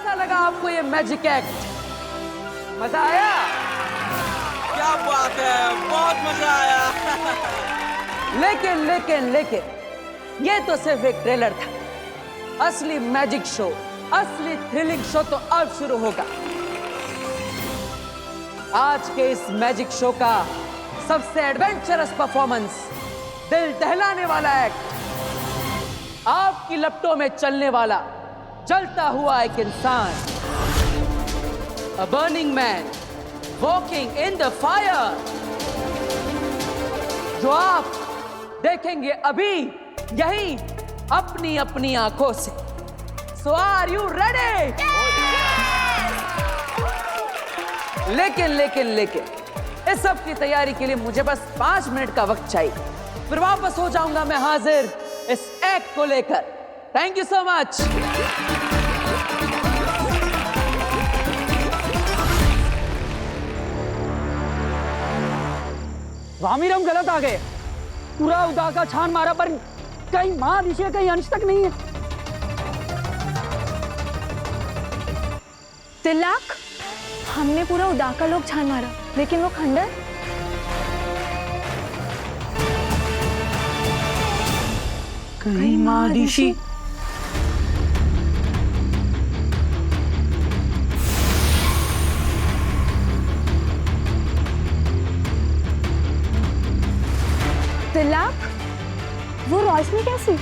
कैसा लगा आपको ये मैजिक एक्ट? मजा आया? क्या बात है, बहुत मजा आया। लेकिन ये तो सिर्फ एक ट्रेलर था। असली मैजिक शो, असली थ्रिलिंग शो तो अब शुरू होगा। आज के इस मैजिक शो का सबसे एडवेंचरस परफॉर्मेंस, दिल दहलाने वाला एक्ट, आपकी लपटों में चलने वाला जलता हुआ एक इंसान, अ burning man walking in the fire, जो आप देखेंगे अभी यही अपनी अपनी आंखों से। सो आर यू रेडी? लेकिन इस सब की तैयारी के लिए मुझे बस 5 मिनट का वक्त चाहिए, फिर वापस हो जाऊंगा मैं हाजिर इस एक्ट को लेकर। Thank you so much. वामिर, हम गलत आ गए। पूरा उदा का छान मारा पर कहीं मां दिशा कहीं अंश तक नहीं है। तिलक, हमने पूरा उदा का लोग छान मारा, लेकिन वो खंडर कहीं मां दिशा। तिलक, वो रोशनी कैसी?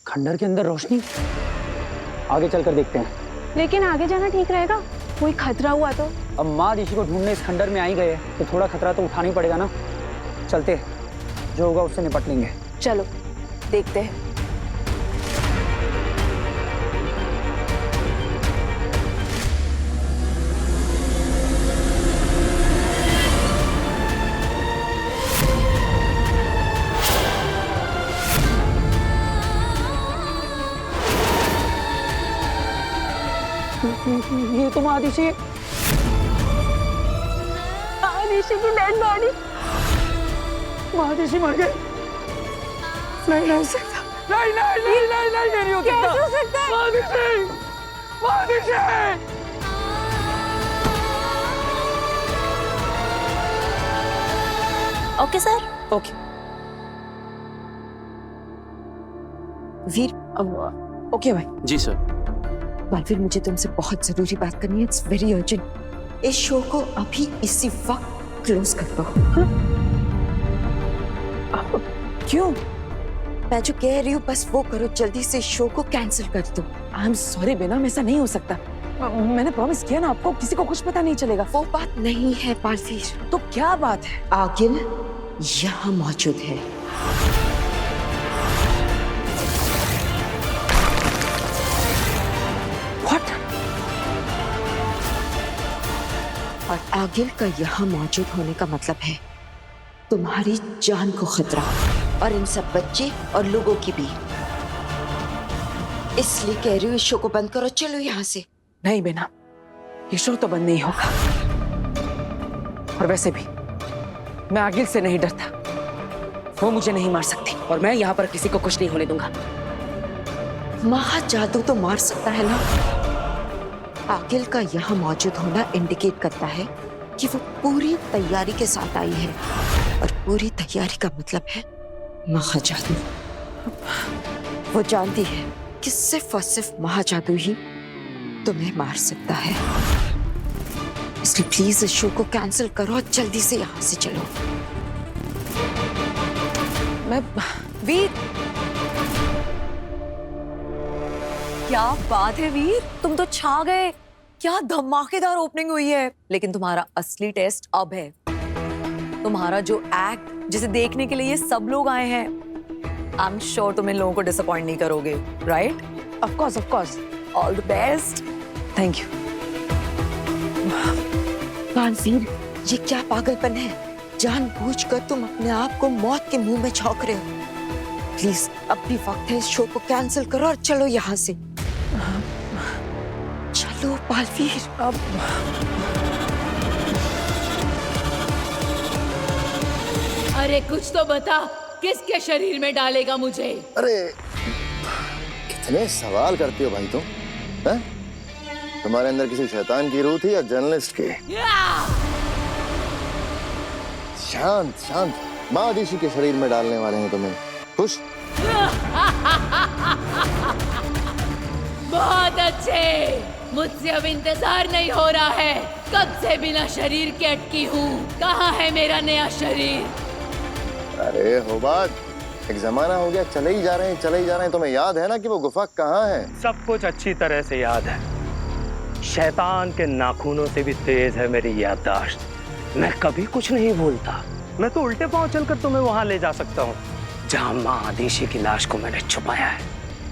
खंडर के अंदर रोशनी। आगे चलकर देखते हैं। लेकिन आगे जाना ठीक रहेगा, कोई खतरा हुआ तो? अब माँ ऋषि को ढूंढने इस खंडर में आ ही गए तो थोड़ा खतरा तो उठाना ही पड़ेगा ना। चलते, जो होगा उससे निपट लेंगे। चलो देखते हैं। ये तो महादिशी की डेड बॉडी। महादिशी मर गए। नहीं हो सकता। नहीं हो कैसे हो सकता है? महादिशी। Okay sir. Okay Veer, okay भाई। जी सर। बालवीर, मुझे तुमसे बहुत जरूरी बात करनी है। It's very urgent. इस शो को अभी इसी वक्त क्लोज कर दो। क्यों? मैं जो कह रही हूँ बस वो करो, जल्दी से शो को कैंसिल कर दो। आई एम सॉरी बेनम, ऐसा नहीं हो सकता। मैंने प्रॉमिस किया ना आपको, किसी को कुछ पता नहीं चलेगा। वो बात नहीं है बालवीर। तो क्या बात है? आगिल यहाँ मौजूद है। व्हाट? और आगिल का यहाँ मौजूद होने का मतलब है तुम्हारी जान को खतरा, और इन सब बच्चे और लोगों की भी। इसलिए कह रही हूँ इस शो को बंद करो, चलो यहाँ से। नहीं बेना, ये शो तो बंद नहीं होगा। और वैसे भी मैं आगिल से नहीं डरता, वो मुझे नहीं मार सकती, और मैं यहाँ पर किसी को कुछ नहीं होने दूंगा। महाजादू तो मार सकता है ना। आगिल का यहाँ मौजूद होना इंडिकेट करता है कि वो पूरी तैयारी के साथ आई है, और पूरी तैयारी का मतलब है महाजादू। वो जानती है कि सिर्फ और सिर्फ महाजादू ही तुम्हें मार सकता है। इसलिए प्लीज इस शो को कैंसिल करो और जल्दी से यहाँ से चलो। मैं वीर, क्या बात है वीर, तुम तो छा गए। क्या धमाकेदार ओपनिंग हुई है। लेकिन तुम्हारा असली टेस्ट अब है। तुम्हारा जो एक्ट, जिसे देखने के लिए ये सब लोग आए हैं, आई एम श्योर तुम इन लोगों को डिसअपॉइंट नहीं करोगे, right? Of course. All the best. Thank you. Baalveer, ये क्या पागलपन है? जानबूझकर तुम अपने आप को मौत के मुंह में झोंक रहे हो। प्लीज अब भी वक्त है, इस शो को कैंसिल करो और चलो यहाँ से। चलो बालवीर। अब अरे कुछ तो बता, किसके शरीर में डालेगा मुझे? अरे कितने सवाल करती हो भाई तुम, हैं? तुम्हारे अंदर किसी शैतान की रूह थी या जर्नलिस्ट की? शांत शांत, महादिशी के शरीर में डालने वाले हैं तुम्हें। खुश? बहुत अच्छे, मुझसे अब इंतजार नहीं हो रहा है। कब से बिना शरीर के अटकी हूँ। कहाँ है मेरा नया शरीर? अरे होबाद, एक जमाना हो गया, चले ही जा रहे हैं, चले ही जा रहे हैं। तुम्हें याद है ना कि वो गुफा कहाँ है? सब कुछ अच्छी तरह से याद है। शैतान के नाखूनों से भी तेज है मेरी याददाश्त। मैं कभी कुछ नहीं भूलता। मैं तो उल्टे पांव चलकर तुम्हें वहां ले जा सकता हूँ जहां माँ आदिशी की लाश को मैंने छुपाया है।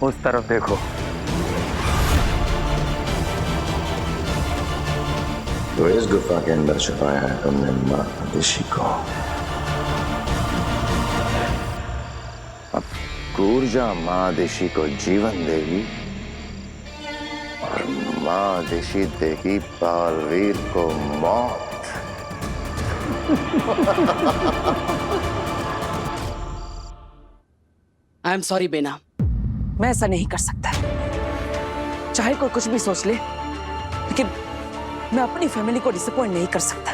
उस तरफ देखो। तो इस गुफा के अंदर छुपाया है तुमने माँ आदिशी को। अब ऊर्जा माँ आदिशी को जीवन देगी और माँ आदिशी देगी बालवीर को मौत। आई एम सॉरी बेना, मैं ऐसा नहीं कर सकता। चाहे कोई कुछ भी सोच ले, लेकिन मैं अपनी फैमिली को डिसअपॉइंट नहीं कर सकता।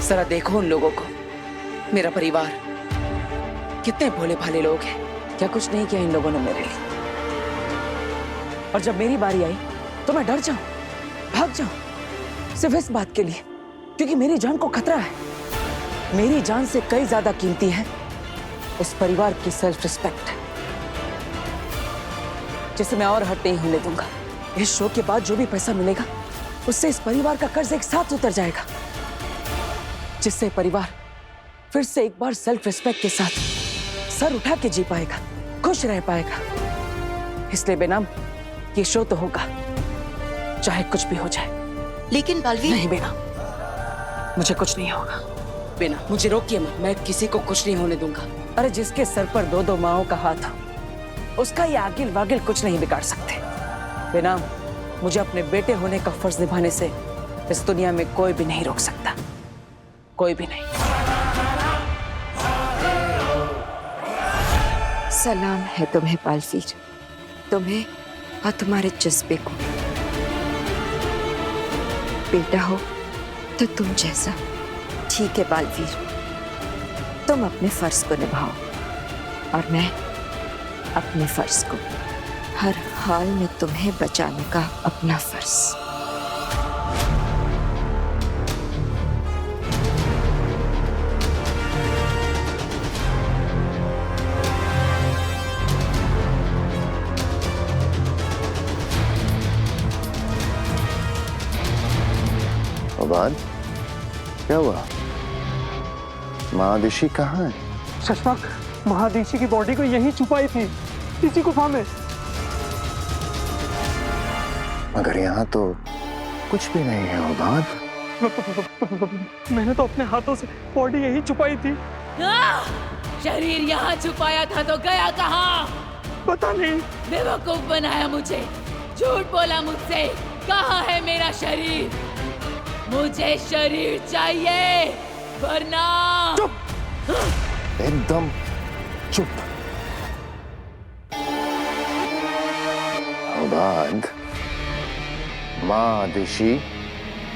जरा देखो उन लोगों को, मेरा परिवार, कितने भोले भाले लोग हैं। क्या कुछ नहीं किया इन लोगों ने मेरे लिए। और जब मेरी बारी आई तो मैं डर जाऊं, भाग जाऊं, सिर्फ इस बात के लिए क्योंकि मेरी जान को खतरा है। मेरी जान से कई ज्यादा कीमती है उस परिवार की सेल्फ रिस्पेक्ट, जिसे मैं और हट नहीं होने दूंगा। इस शो के बाद जो भी पैसा मिलेगा उससे इस परिवार का कर्ज एक साथ उतर जाएगा, जिससे परिवार फिर से एक बार सेल्फ रिस्पेक्ट के साथ सर उठा के जी पाएगा, खुश रह पाएगा। इसलिए बेनाम ये शो तो होगा, चाहे कुछ भी हो जाए। लेकिन बालवीर, नहीं बेना, मुझे कुछ नहीं होगा। बेना, मुझे रोकिए मत, मैं किसी को कुछ नहीं होने दूंगा। अरे जिसके सर पर दो दो माओं का हाथ हो, उसका ये आगिल वागिल कुछ नहीं बिगाड़ सकते। बेना, मुझे अपने बेटे होने का फर्ज निभाने से इस दुनिया में कोई भी नहीं रोक सकता, कोई भी नहीं। सलाम है तुम्हें बालवीर, तुम्हें और तुम्हारे जज्बे को। बेटा हो तो तुम जैसा। ठीक है बालवीर, तुम अपने फर्ज को निभाओ और मैं अपने फर्ज को। हर हाल में तुम्हें बचाने का अपना फर्ज। होबाद, क्या हुआ? माँ आदिशी कहाँ है? शशपाक, महादिशी की बॉडी को यहीं छुपाई थी, इसी गुफा में। मगर यहाँ तो कुछ भी नहीं है होबाद। मैंने तो अपने हाथों से बॉडी यहीं छुपाई थी। शरीर यहाँ छुपाया था तो गया कहाँ? पता नहीं। बेवकूफ बनाया मुझे, झूठ बोला मुझसे। कहाँ है मेरा शरीर? मुझे शरीर चाहिए, वरना चुप, एकदम चुप। होबाद, माँ आदिशी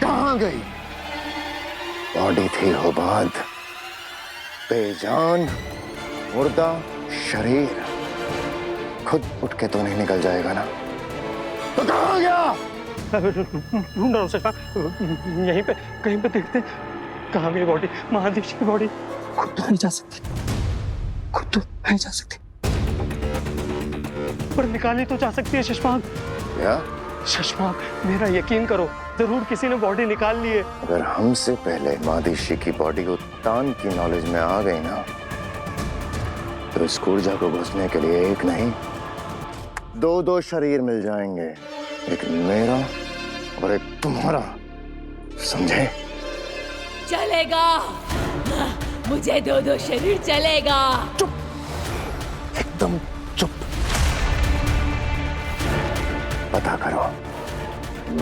कहाँ गई? बॉडी थी होबाद, बेजान मुर्दा शरीर। खुद उठ के तो नहीं निकल जाएगा ना? तो कहाँ गया? ढूंढ रहा हूँ शशपाक, यहीं पे कहीं पे देखते हैं कहाँ गई बॉडी। महादिशी की बॉडी खुद तो नहीं जा सकती, खुद तो नहीं जा सकती, पर निकाली तो जा सकती है शशपाक। क्या? शशपाक, मेरा यकीन करो, जरूर किसी ने बॉडी निकाल ली है। अगर हमसे पहले महादिशी की बॉडी को तान की नॉलेज में आ गई ना, तो इस ऊर्जा को घुसने के लिए एक नहीं, दो दो शरीर मिल जाएंगे, एक मेरा और एक तुम्हारा, समझे? चलेगा, मुझे दो दो शरीर चलेगा। चुप, एकदम चुप। पता करो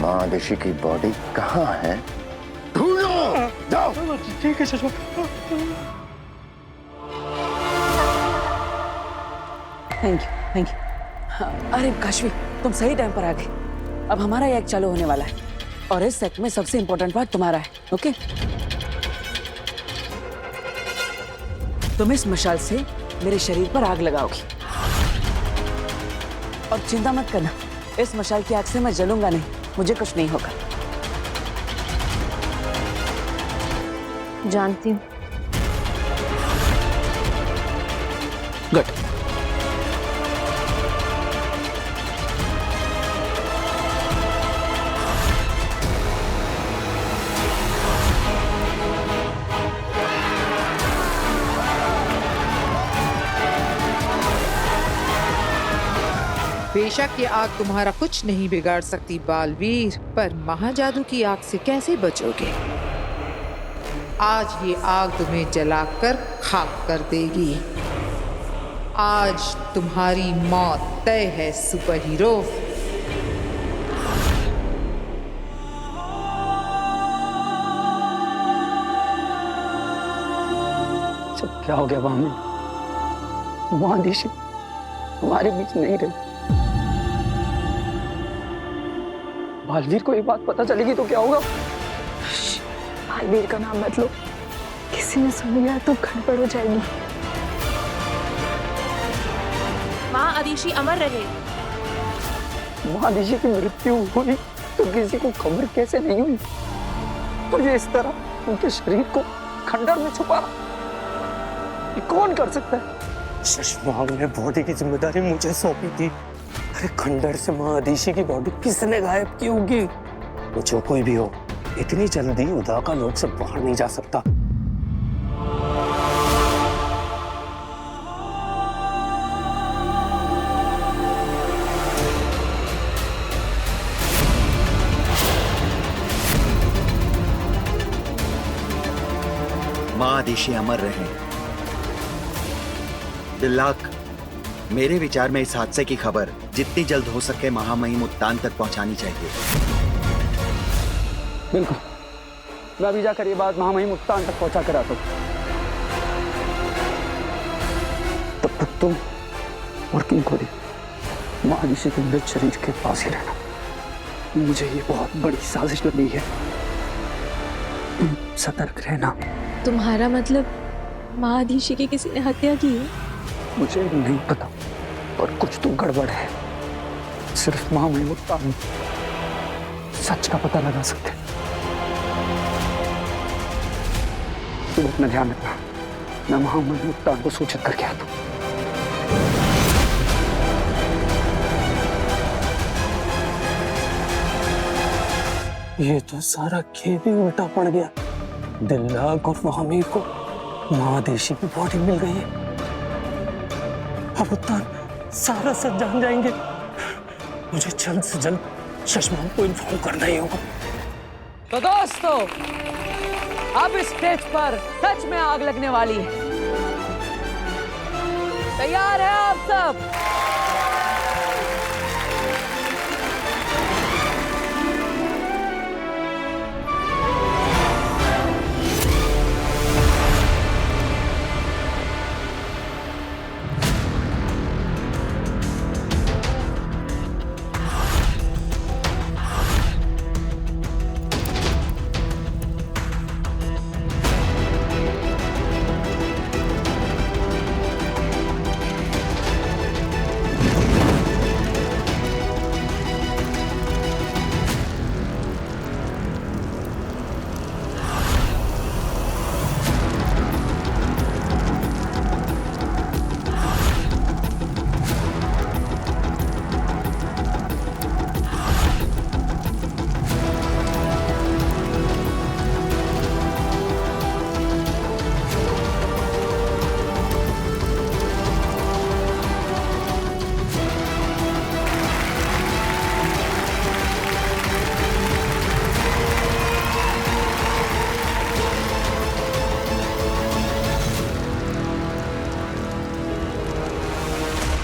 माँ आदिशी की बॉडी कहाँ है, ढूंढो। जाओ। ठीक है चश्मा। Thank you. अरे काशवी, तुम सही टाइम पर आ गए। अब हमारा ये एक्ट चालू होने वाला है और इस एक्ट में सबसे इंपॉर्टेंट पार्ट तुम्हारा है। ओके, तुम इस मशाल से मेरे शरीर पर आग लगाओगी और चिंता मत करना, इस मशाल की आग से मैं जलूंगा नहीं, मुझे कुछ नहीं होगा। जानती हूँ। गुड। बेशक ये आग तुम्हारा कुछ नहीं बिगाड़ सकती बालवीर, पर महाजादू की आग से कैसे बचोगे? आज ये आग तुम्हें जलाकर खाक कर देगी। आज तुम्हारी मौत तय है सुपर हीरो। सब क्या हो गया भाभी? महादिशी हमारे बीच नहीं रही। बालवीर को ये बात पता चलेगी तो क्या होगा? बालवीर का नाम मत लो, किसी ने सुन लिया तो गड़बड़ हो जाएगी। माँ आदिशी अमर रहे। महादिशी की मृत्यु हुई तो किसी को खबर कैसे नहीं हुई? और ये इस तरह उनके शरीर को खंडर में छुपा, ये कौन कर सकता है? चश्मा ने बॉडी की जिम्मेदारी मुझे सौंपी थी। अरे खंडर से महादिशी की बॉडी किसने गायब की होगी? वो जो कोई भी हो, इतनी जल्दी उदा का लोक से बाहर नहीं जा सकता। महादिशी अमर रहे। दिल्लाक, मेरे विचार में इस हादसे की खबर जितनी जल्द हो सके महामहिम उत्तान तक पहुंचानी चाहिए। बिल्कुल, मैं अभी जाकर ये बात महामहिम उत्तान तक पहुंचा कर आता हूं। तब तक तुम और किंग खोरी महादिशी के मृत शरीर के पास ही रहना। मुझे ये बहुत बड़ी साजिश लग रही है, तुम सतर्क रहना। तुम्हारा मतलब महादिशी की किसी ने हत्या की है? मुझे नहीं पता, और कुछ तो गड़बड़ है। सिर्फ महामहिम उत्तान सच का पता लगा सकते। तुम अपना ध्यान रखना, मैं महामहिम उत्तान को सूचित करके आता हूं। ये तो सारा खेल ही उल्टा पड़ गया। दिल्लाक और महामीर को महादेशी की बॉडी मिल गई है। अब उत्तान सारा सच जान जाएंगे। मुझे जल्द से जल्द चश्मा को इन्फॉर्म करना ही होगा। तो दोस्तों, अब इस स्टेज पर सच में आग लगने वाली है। तैयार है आप सब?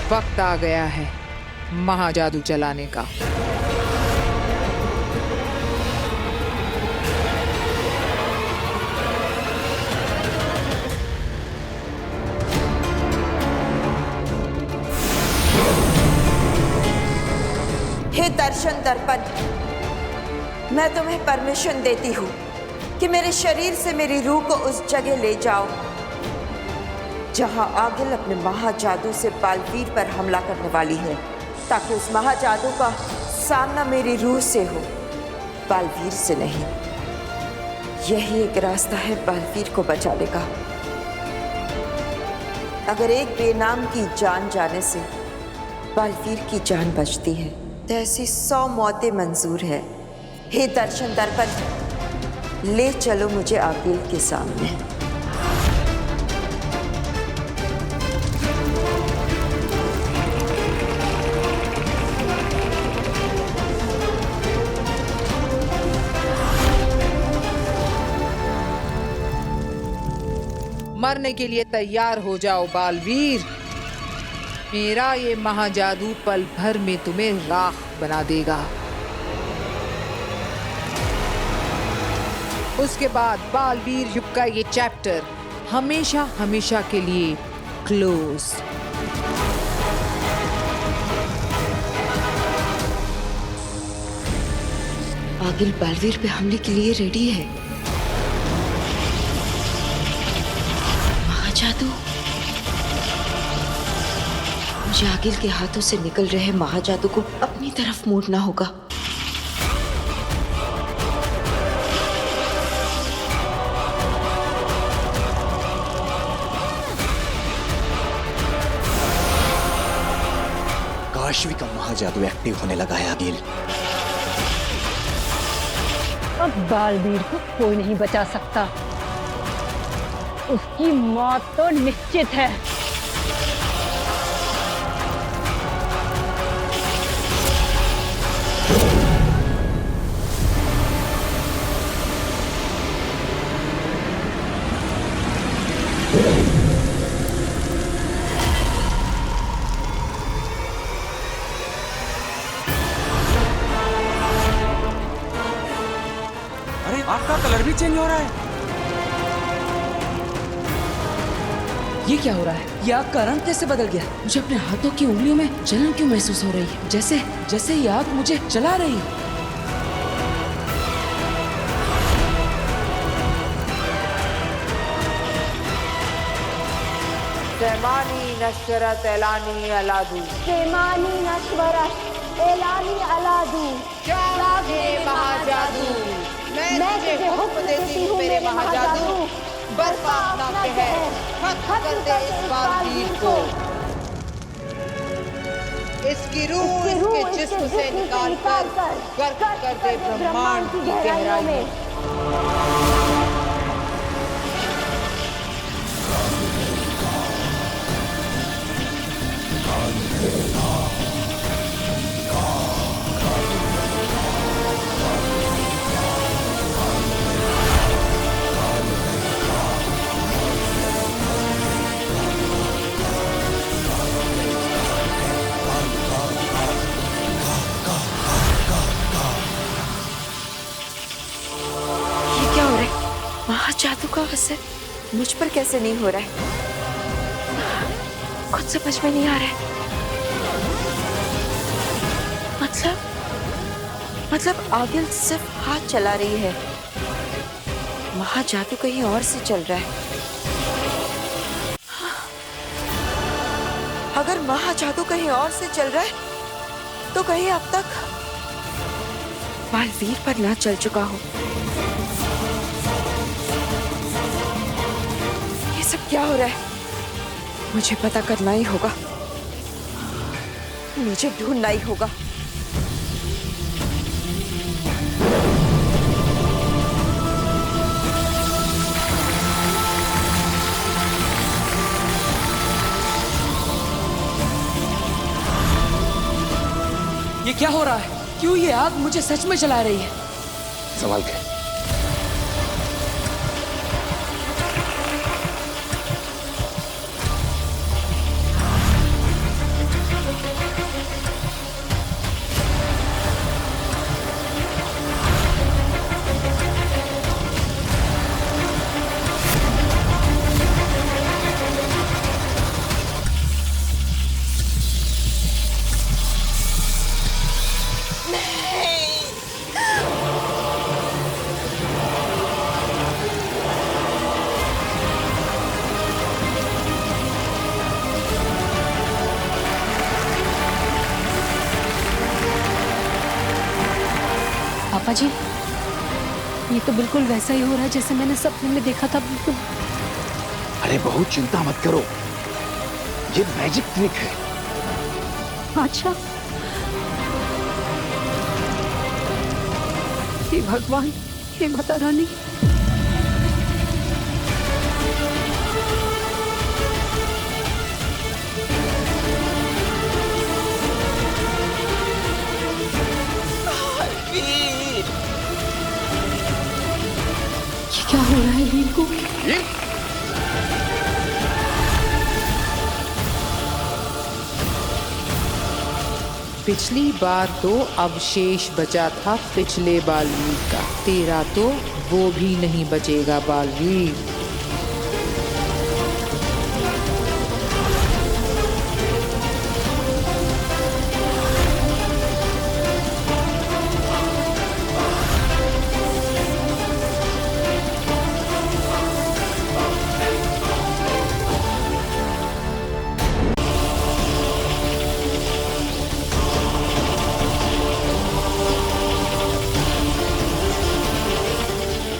वक्त आ गया है महाजादू चलाने का। दर्शन दर्पण है। मैं तुम्हें परमिशन देती हूँ कि मेरे शरीर से मेरी रूह को उस जगह ले जाओ जहां आगिल अपने महाजादू से बालवीर पर हमला करने वाली है, ताकि उस महाजादू का सामना मेरी रूह से हो, बालवीर से नहीं। यही एक रास्ता है बालवीर को बचाने का। अगर एक बेनाम की जान जाने से बालवीर की जान बचती है तो ऐसी 100 मौतें मंजूर है। हे दर्शन दर्पण, ले चलो मुझे आगिल के सामने। मरने के लिए तैयार हो जाओ बालवीर। मेरा ये महाजादू पल भर में तुम्हें राख बना देगा। उसके बाद बालवीर युग का ये चैप्टर हमेशा हमेशा के लिए क्लोज। आगिल बालवीर पे हमले के लिए रेडी है। महाजादू, मुझे आगिल के हाथों से निकल रहे महाजादू को अपनी तरफ मोड़ना होगा। काशवी का महाजादू एक्टिव होने लगा है आगिल। अब बालवीर को कोई नहीं बचा सकता। उसकी मौत तो निश्चित है। अरे आग का कलर भी चेंज हो रहा है। ये क्या हो रहा है? ये आग का रंग कैसे बदल गया? मुझे अपने हाथों की उंगलियों में जलन क्यों महसूस हो रही है? जैसे जैसे ये आग मुझे जला रही है। सेमानी नशरत एलानी अलादू। सेमानी नश्वरत एलानी अलादू। जागे महाजादू, मैं तुझे हुक्म देती हूँ मेरे महाजादू, बर्पा अपना कहर, खत्म कर दे इस बालवीर को। इसकी रूह इसके जिस्म से निकाल कर गर्क कर दे ब्रह्मांड की गहराई में। महाजादू का असर मुझ पर कैसे नहीं हो रहा है? कुछ समझ में नहीं आ रहा है। मतलब आगिल सिर्फ हाथ चला रही है, महाजादू कहीं और से चल रहा है। अगर महाजादू कहीं और से चल रहा है तो कहीं अब तक बालवीर पर ना चल चुका हो। सब क्या हो रहा है? मुझे पता करना ही होगा, मुझे ढूंढना ही होगा। ये क्या हो रहा है? क्यों ये आग मुझे सच में जला रही है? संभाल के। पापा जी, ये तो बिल्कुल वैसा ही हो रहा है जैसे मैंने सपने में देखा था। बिल्कुल। अरे बहुत चिंता मत करो, ये मैजिक ट्रिक है। अच्छा, हे भगवान, हे माता रानी। ये क्या हो रहा है वीर को? पिछली बार तो अवशेष बचा था पिछले बालवीर का, तेरा तो वो भी नहीं बचेगा बालवीर।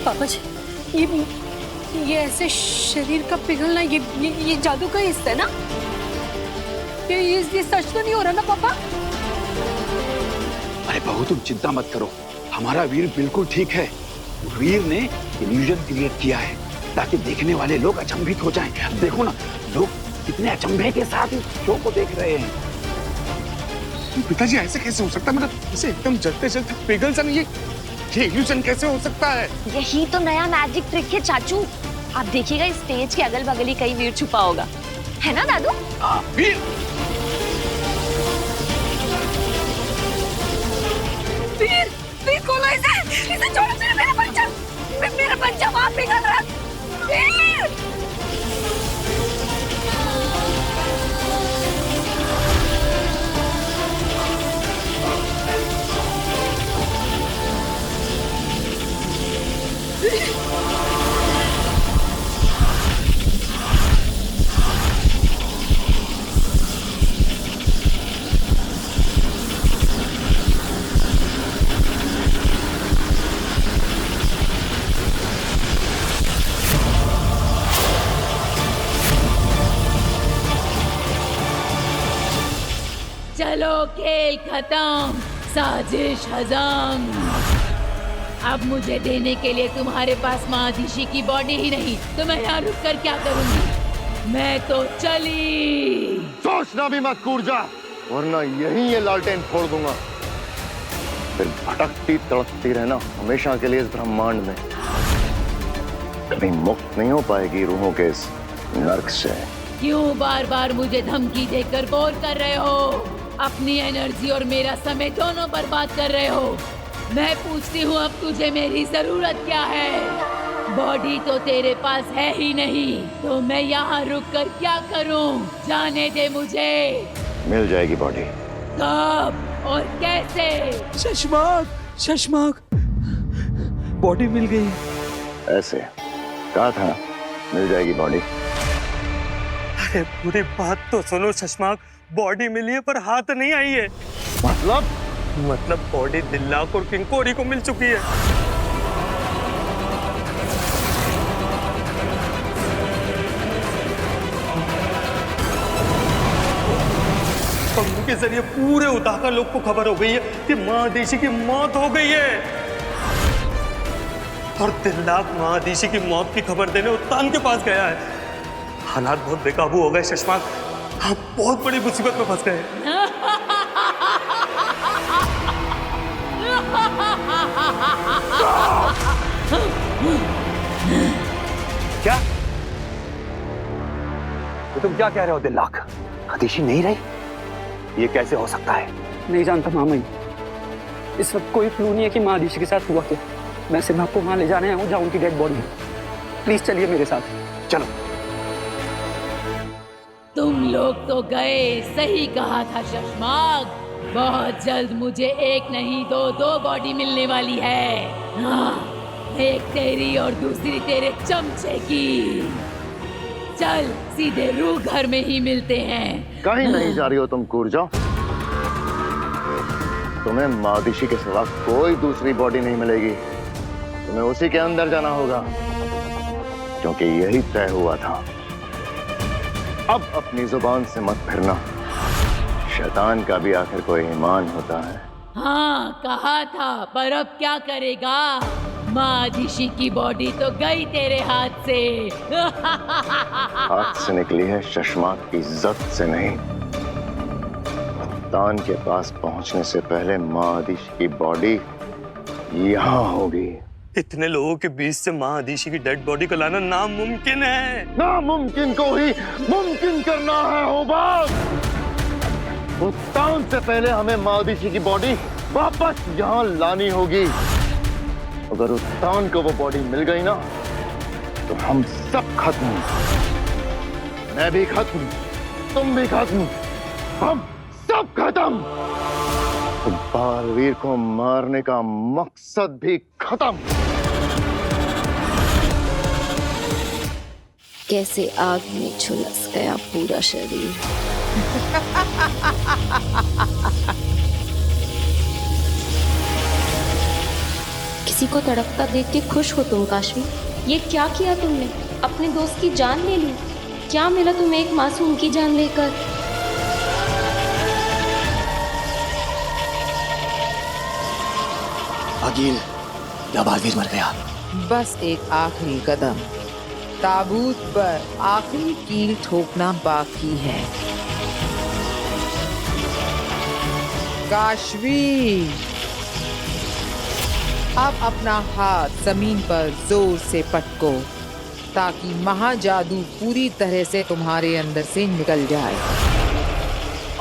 पापा जी, ये ऐसे शरीर का पिघलना, ये जादू का हिस्सा है ना? ये सच तो नहीं हो रहा ना पापा? अरे बहू तुम चिंता मत करो, हमारा वीर बिल्कुल ठीक है। वीर ने इल्यूजन क्रिएट किया है ताकि देखने वाले लोग अचंभित हो जाएं। अब देखो ना, लोग कितने अचंभे के साथ इस शो को देख रहे हैं। पिताजी ऐसे कैसे हो सकता है? मतलब इसे एकदम जलते जलते पिघल सा नहीं, ये इल्यूजन कैसे हो सकता है? यही तो नया मैजिक ट्रिक है चाचू। आप देखिएगा इस स्टेज के अगल बगल ही कहीं वीर छुपा होगा, है ना दादू? हाँ, वीर। वीर खोलो इसे छोड़ो, मेरा बच्चा वहाँ पिघल रहा है। वीर! चलो खेल खत्म, साजिश हजम। अब मुझे देने के लिए तुम्हारे पास महादिशी की बॉडी ही नहीं तो मैं यहाँ रुक कर क्या करूंगी? मैं तो चली। सोचना भी मत कूर्जा, वरना यहीं ये लालटेन फोड़ दूंगा। फिर भटकती तड़पती रहना हमेशा के लिए इस ब्रह्मांड में। कभी मुक्त नहीं हो पाएगी रूहों के इस नर्क से। क्यों बार बार मुझे धमकी देकर बोर कर रहे हो? अपनी एनर्जी और मेरा समय दोनों बर्बाद कर रहे हो। मैं पूछती हूँ, अब तुझे मेरी जरूरत क्या है? बॉडी तो तेरे पास है ही नहीं, तो मैं यहाँ रुक कर क्या करूँ? जाने दे मुझे। मिल जाएगी बॉडी। कब और कैसे? शशमाक, बॉडी मिल गई। ऐसे कहा था मिल जाएगी बॉडी। अरे पूरी बात तो सुनो शशमाक, बॉडी मिली है पर हाथ नहीं आई है। मतलब बॉडी दिल्लाक और किंकोरी को मिल चुकी है। पंगु के जरिए पूरे उताका लोग को खबर हो गई है कि महादेशी की मौत हो गई है। और दिल्लाक महादेशी की मौत की खबर देने उत्तान के पास गया है। हालात बहुत बेकाबू हो गए शशमाक, आप बहुत बड़ी मुसीबत में फंस गए। क्या? तो तुम क्या कह रहे हो दिल्लाक? महादिशी नहीं रही? ये कैसे हो सकता है? नहीं जानता मामा, इस वक्त कोई क्लू नहीं है कि महादिशी के साथ हुआ क्या। मैं सिर्फ आपको वहां ले जाने आया हूँ जहाँ उनकी डेड बॉडी है। प्लीज चलिए मेरे साथ। चलो। तुम लोग तो गए, सही कहा था शशमाक। बहुत जल्द मुझे एक नहीं दो बॉडी मिलने वाली है। हाँ, एक तेरी और दूसरी तेरे चमचे की। चल सीधे रूह घर में ही मिलते हैं। कहीं नहीं जा रही हो तुम कूर्जा। तुम्हें मादिशी के सिवा कोई दूसरी बॉडी नहीं मिलेगी। तुम्हें उसी के अंदर जाना होगा, क्योंकि यही तय हुआ था। अब अपनी जुबान से मत फिरना। शैतान का भी आखिर कोई ईमान होता है। हाँ कहा था, पर अब क्या करेगा? मादिशी की बॉडी तो गई तेरे हाथ से। हाथ से निकली है शशमाक की इज्जत से नहीं। मुत्तान के पास पहुंचने से पहले मादिशी की बॉडी यहाँ होगी। इतने लोगों के बीच से मादिशी की डेड बॉडी को लाना नामुमकिन है। नामुमकिन को ही मुमकिन करना है होबाज। मुत्तान से पहले हमें मादिशी की बॉडी वापस यहाँ लानी होगी। अगर मुत्तान को वो बॉडी मिल गई ना, तो हम सब खत्म। मैं भी खत्म, तुम भी खत्म, हम सब खत्म। तो बालवीर को मारने का मकसद भी खत्म। कैसे आग में झुलस गया पूरा शरीर। किसी को तड़पता देख के खुश हो तुम काशवी? ये क्या किया तुमने? अपने दोस्त की जान ले ली। क्या मिला तुम्हें एक मासूम की जान लेकर? अकील, बालवीर मर गया। बस एक आखिरी कदम, ताबूत पर आखिरी कील ठोकना बाकी है। काशवी, अब अपना हाथ जमीन पर जोर से पटको, ताकि महाजादू पूरी तरह से तुम्हारे अंदर से निकल जाए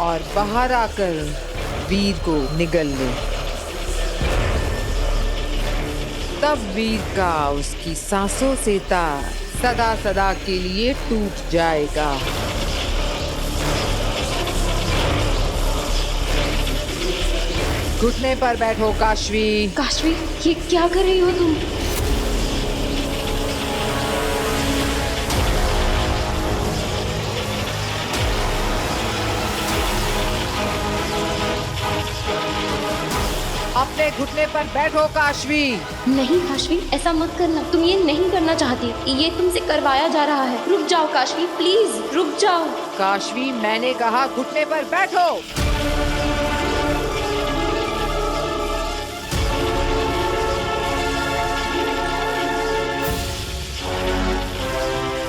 और बाहर आकर वीर को निगल ले। तब वीर का उसकी सांसों से तार सदा सदा के लिए टूट जाएगा। घुटने पर बैठो काशवी। काशवी, ये क्या कर रही हो तुम? अपने घुटने पर बैठो काशवी। नहीं काशवी, ऐसा मत करना। तुम ये नहीं करना चाहती, ये तुमसे करवाया जा रहा है। रुक जाओ काशवी, प्लीज रुक जाओ। काशवी, मैंने कहा घुटने पर बैठो।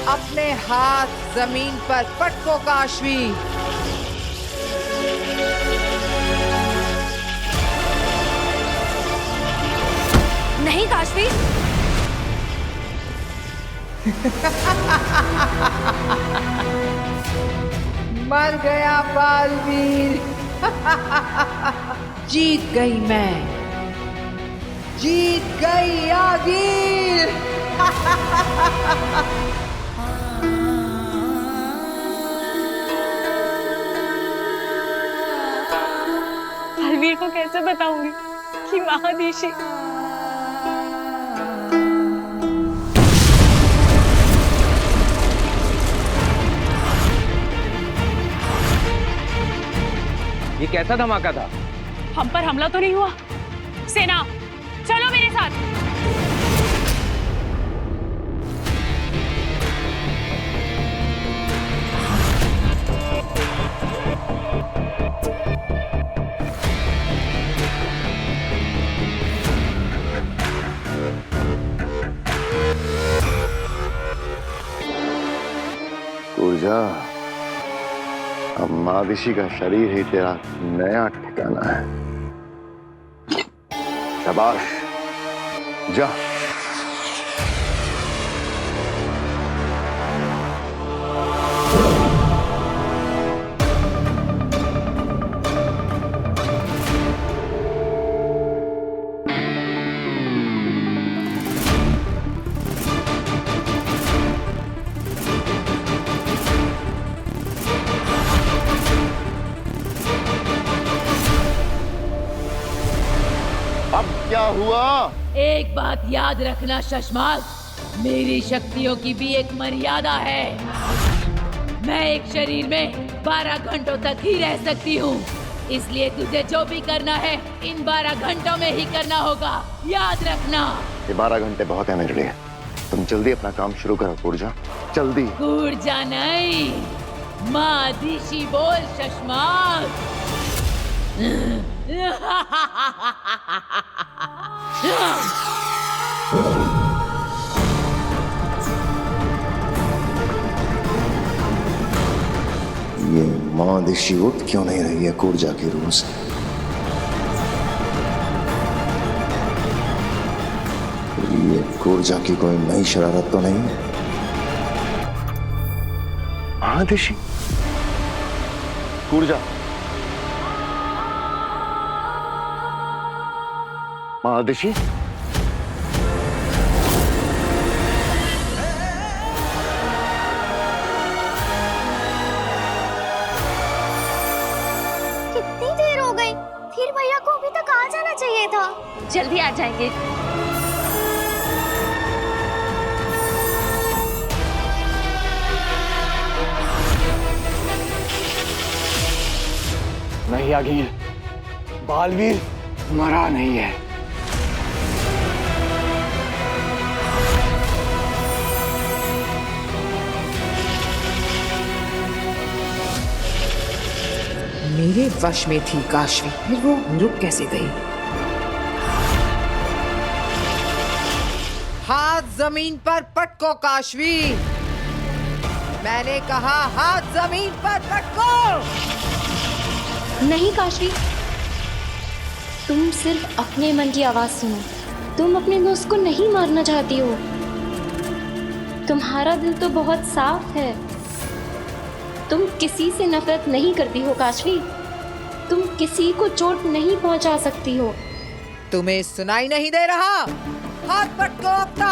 अपने हाथ जमीन पर पटको काशवी। नहीं काशवी। मर गया बालवीर। जीत गई मैं, जीत गई आगिर। बालवीर को कैसे बताऊंगी कि महादिशी ये कैसा धमाका था? हम पर हमला तो नहीं हुआ? सेना, चलो मेरे साथ। पूजा, अब मादिशी का शरीर ही तेरा नया ठिकाना है। शाबाश, जा। अब क्या हुआ? एक बात याद रखना शशमाक, मेरी शक्तियों की भी एक मर्यादा है। मैं एक शरीर में 12 घंटों तक ही रह सकती हूँ, इसलिए तुझे जो भी करना है इन 12 घंटों में ही करना होगा, याद रखना। ये 12 घंटे बहुत है मेरे लिए। तुम जल्दी अपना काम शुरू करो पूर्जा, जल्दी। ऊर्जा नहीं, माँ दिशी बोल शशमाक। ये माँ दिशी उठ क्यों नहीं रही है कूर्जा की रूह से? ये कूर्जा की कोई नई शरारत तो नहीं? माँ दिशी, कूर्जा, माँ दिशी, कितनी देर हो गई? फिर भैया को अभी तक आ जाना चाहिए था। जल्दी आ जाएंगे। नहीं आगे बालवीर मरा नहीं है। मेरे वश में थी काशवी, फिर वो रुक कैसे गई? हाथ जमीन पर पटको काशवी, मैंने कहा हाथ जमीन पर पटको। नहीं काशवी, तुम सिर्फ अपने मन की आवाज सुनो। तुम अपने दोस्त को नहीं मारना चाहती हो। तुम्हारा दिल तो बहुत साफ है। तुम किसी से नफरत नहीं करती हो काशवी। तुम किसी को चोट नहीं पहुंचा सकती हो। तुम्हें सुनाई नहीं दे रहा? हाथ पटको अपना,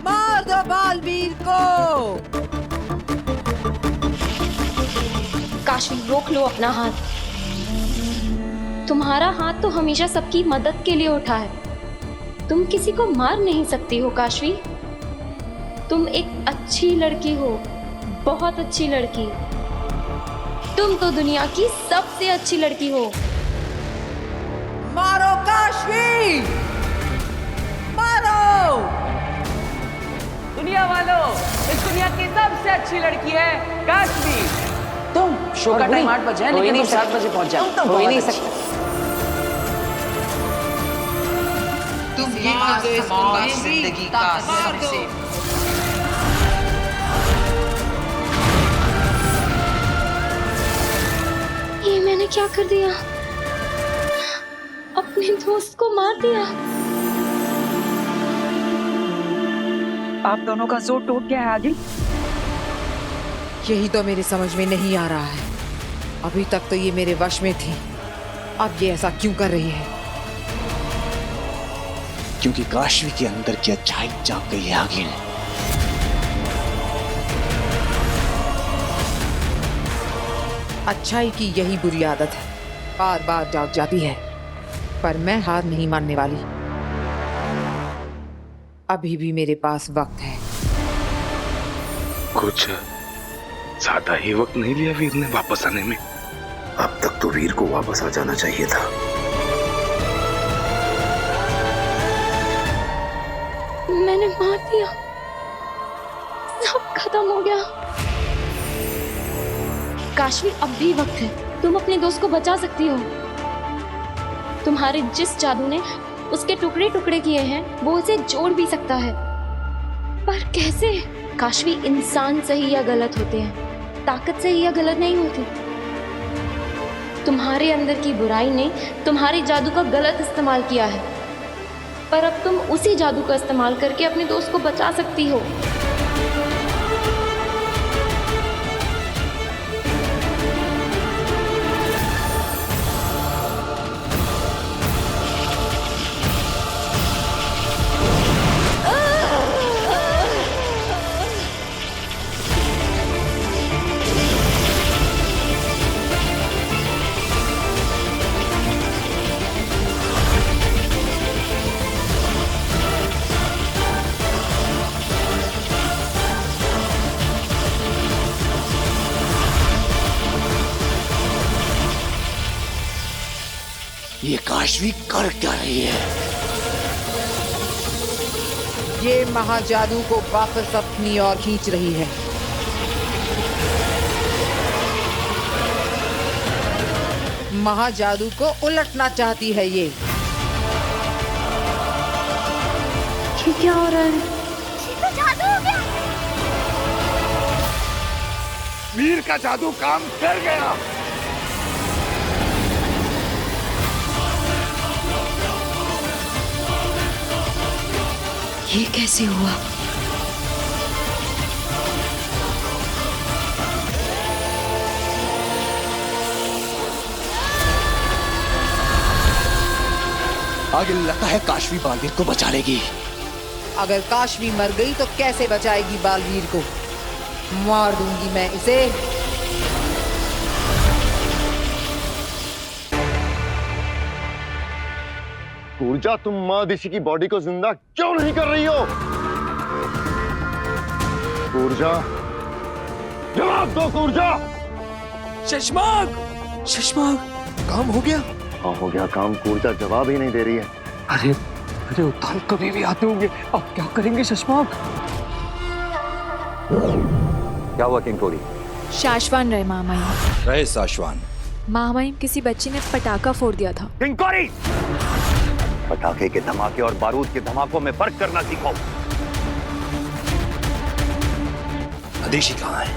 मार दो बालवीर को। काशवी रोक लो अपना हाथ। तुम्हारा हाथ तो हमेशा सबकी मदद के लिए उठा है। तुम किसी को मार नहीं सकती हो काशवी। तुम एक अच्छी लड़की हो, बहुत अच्छी लड़की। तुम तो दुनिया की सबसे अच्छी लड़की हो। मारो काशवी, मारो। दुनिया वालों, इस दुनिया की सबसे अच्छी लड़की है काशवी। तुम शो का टाइम 8 बजे है, लेकिन तुम 7 बजे पहुंच जाओ। तुम तो हो ही नहीं सकते। तुम ही तो इस जिंदगी का सबसे ये मैंने क्या कर दिया? अपने दोस्त को मार दिया। आप दोनों का जोर टूट गया है आगे। यही तो मेरे समझ में नहीं आ रहा है। अभी तक तो ये मेरे वश में थी, अब ये ऐसा क्यों कर रही है? क्योंकि काशवी के अंदर की अच्छाई जाग गई है आगे। अच्छाई की यही बुरी आदत है, बार बार जाग जाती है। पर मैं हार नहीं मानने वाली। अभी भी मेरे पास वक्त है। कुछ ज्यादा ही वक्त नहीं लिया वीर ने वापस आने में। अब तक तो वीर को वापस आ जाना चाहिए था। मैंने मार दिया, सब खत्म हो गया। काशवी अब भी वक्त है। तुम अपने दोस्त को बचा सकती हो। तुम्हारे जिस जादू ने उसके टुकड़े टुकड़े किए हैं, वो उसे जोड़ भी सकता है। पर कैसे? काशवी, इंसान सही या गलत होते हैं, ताकत सही या गलत नहीं होती। तुम्हारे अंदर की बुराई ने तुम्हारे जादू का गलत इस्तेमाल किया है, पर अब तुम उसी जादू का इस्तेमाल करके अपने दोस्त को बचा सकती हो। ये काशवी कर क्या रही है? ये महाजादू को वापस अपनी ओर खींच रही है। महाजादू को उलटना चाहती है ये। क्या हो रहा है? जादू हो गया। वीर का जादू काम कर गया। ये कैसे हुआ? आगे लगता है काशवी बालवीर को बचा लेगी। अगर काशवी मर गई तो कैसे बचाएगी बालवीर को? मार दूंगी मैं इसे। ऊर्जा, तुम माँ दिशी की बॉडी को जिंदा क्यों नहीं कर रही हो? ऊर्जा, जवाब दो ऊर्जा। शशमाग, शशमाग, काम हो गया? हाँ हो गया काम। ऊर्जा जवाब ही नहीं दे रही है। अरे अरे उत्थान कभी भी आते होंगे, अब क्या करेंगे शशमाग? क्या हुआ किंकोरी? शाश्वान रहे महामहिम। रहे साशवान। महामहिम, किसी बच्ची ने पटाखा फोड़ दिया था। किंकोरी, पटाखे के धमाके और बारूद के धमाकों में फर्क करना सीखो। अदिशी कहाँ है?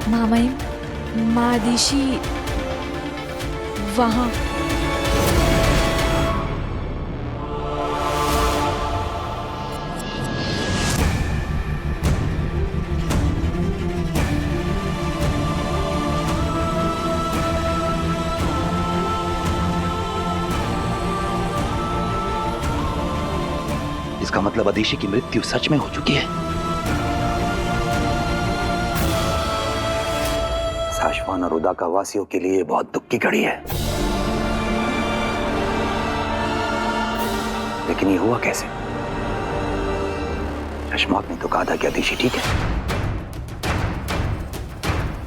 महामहिम, मादिशी वहां। इसका मतलब अदिशी की मृत्यु सच में हो चुकी है। साशवान और उदाका वासियों के लिए बहुत दुख की घड़ी है। लेकिन ये हुआ कैसे? शशमाक ने तो कहा था कि अदिशी ठीक है।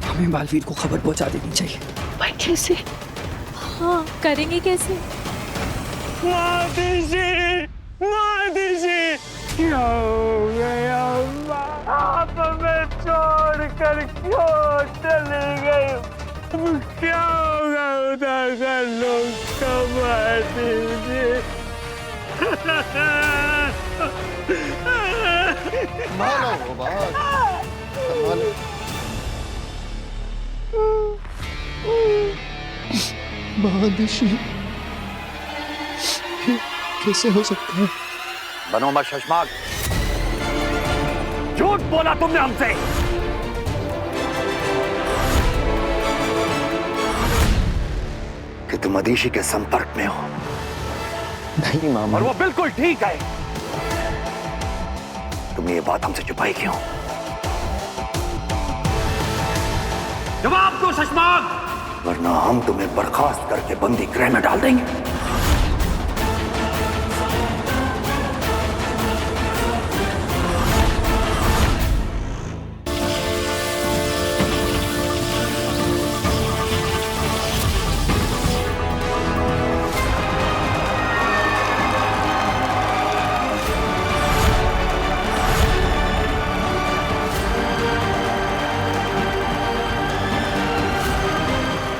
हमें बालवीर को खबर पहुंचा देनी चाहिए। पर कैसे? हाँ, करेंगे कैसे? क्या हो गया? आप हमें छोड़ कर क्यों चले गए? क्या होगा उदाका लोग कमा दीजिए। मानो वो बात, मानो। महादिशी, कैसे हो सकता है? बनो मत शशमाक, झूठ बोला तुमने हमसे। कि तुम अदिशी के संपर्क में हो। नहीं मामा। और वो बिल्कुल ठीक है। तुमने ये बात हमसे छुपाई क्यों? जवाब दो शशमाक, वरना हम तुम्हें बर्खास्त करके बंदी गृह में डाल देंगे।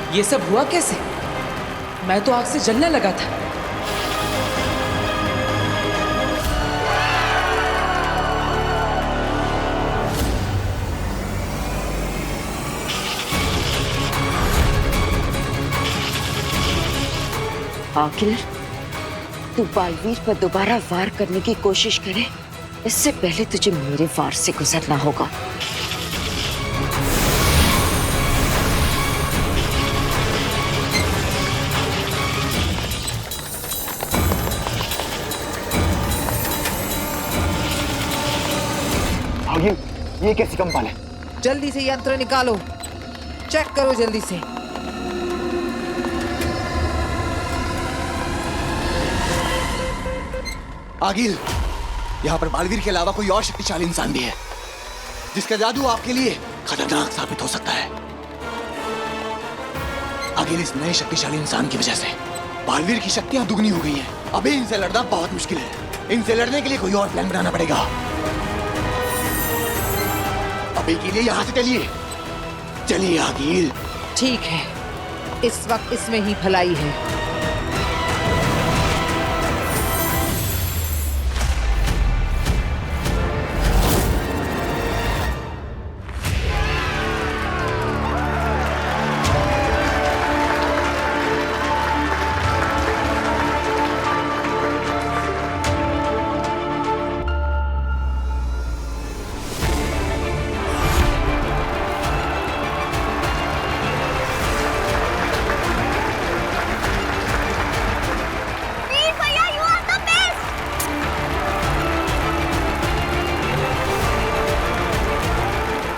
ये सब हुआ कैसे? मैं तो आग से जलने लगा था। आखिर तू बालवीर पर दोबारा वार करने की कोशिश करे, इससे पहले तुझे मेरे वार से गुजरना होगा। ये कैसी कंपन है? जल्दी से यंत्र निकालो, चेक करो जल्दी से। आगिल, यहाँ पर बालवीर के अलावा कोई और शक्तिशाली इंसान भी है जिसका जादू आपके लिए खतरनाक साबित हो सकता है। आगिल, इस नए शक्तिशाली इंसान की वजह से बालवीर की शक्तियां दुगनी हो गई हैं। अभी इनसे लड़ना बहुत मुश्किल है। इनसे लड़ने के लिए कोई और प्लान बनाना पड़ेगा। अभी के लिए यहाँ से चलिए। चलिए आगिल। ठीक है, इस वक्त इसमें ही भलाई है।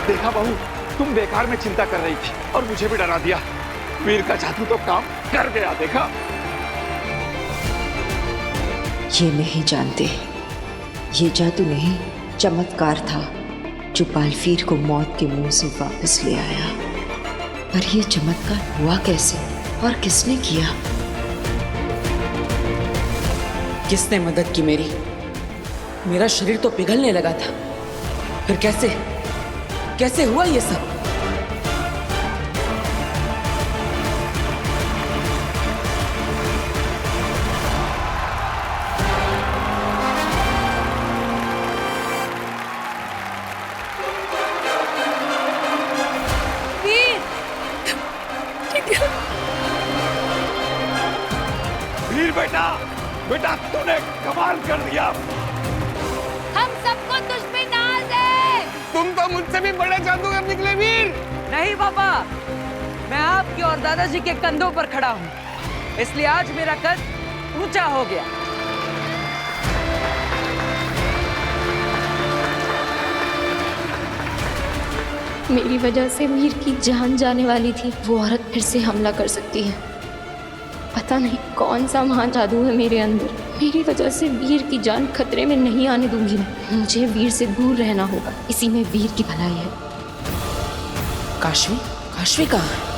देखा बहू, तुम बेकार में चिंता कर रही थी और मुझे भी डरा दिया। वीर का जादू तो काम कर गया। देखा, ये नहीं जानते, ये जादू नहीं चमत्कार था जो बालवीर को मौत के मुंह से वापस ले आया। पर ये चमत्कार हुआ कैसे और किसने किया? किसने मदद की मेरी? मेरा शरीर तो पिघलने लगा था, फिर कैसे हुआ ये सब? वीर बेटा तूने कमाल कर दिया। हम सबको तुझ पे नाज है। तुम तो मुझसे भी बड़े जादूगर निकले वीर। नहीं पापा, मैं आपके और दादाजी के कंधों पर खड़ा हूँ, इसलिए आज मेरा कद ऊंचा हो गया। मेरी वजह से वीर की जान जाने वाली थी। वो औरत फिर से हमला कर सकती है। पता नहीं कौन सा महान जादू है मेरे अंदर। मेरी वजह से वीर की जान खतरे में नहीं आने दूंगी मैं। मुझे वीर से दूर रहना होगा, इसी में वीर की भलाई है। काशवी कहाँ है?